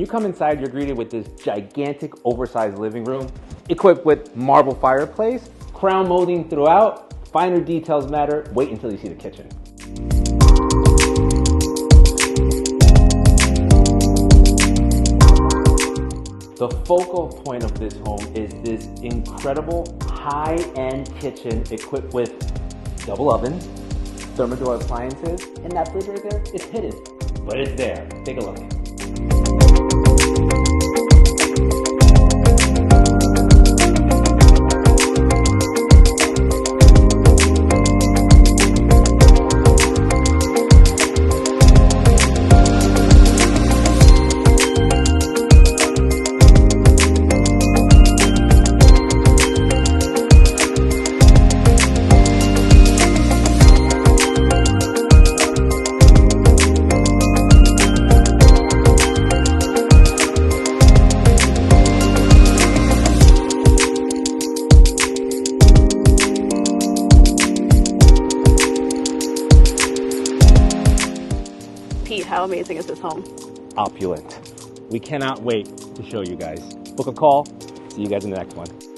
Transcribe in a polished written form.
come inside, you're greeted with this gigantic, oversized living room, equipped with marble fireplace, crown molding throughout. Finer details matter. Wait until you see the kitchen. The focal point of this home is this incredible high-end kitchen equipped with double ovens, Thermador appliances, and that fridge right there, it's hidden, but it's there. Take a look. Pete, how amazing is this home? Opulent. We cannot wait to show you guys. Book a call. See you guys in the next one.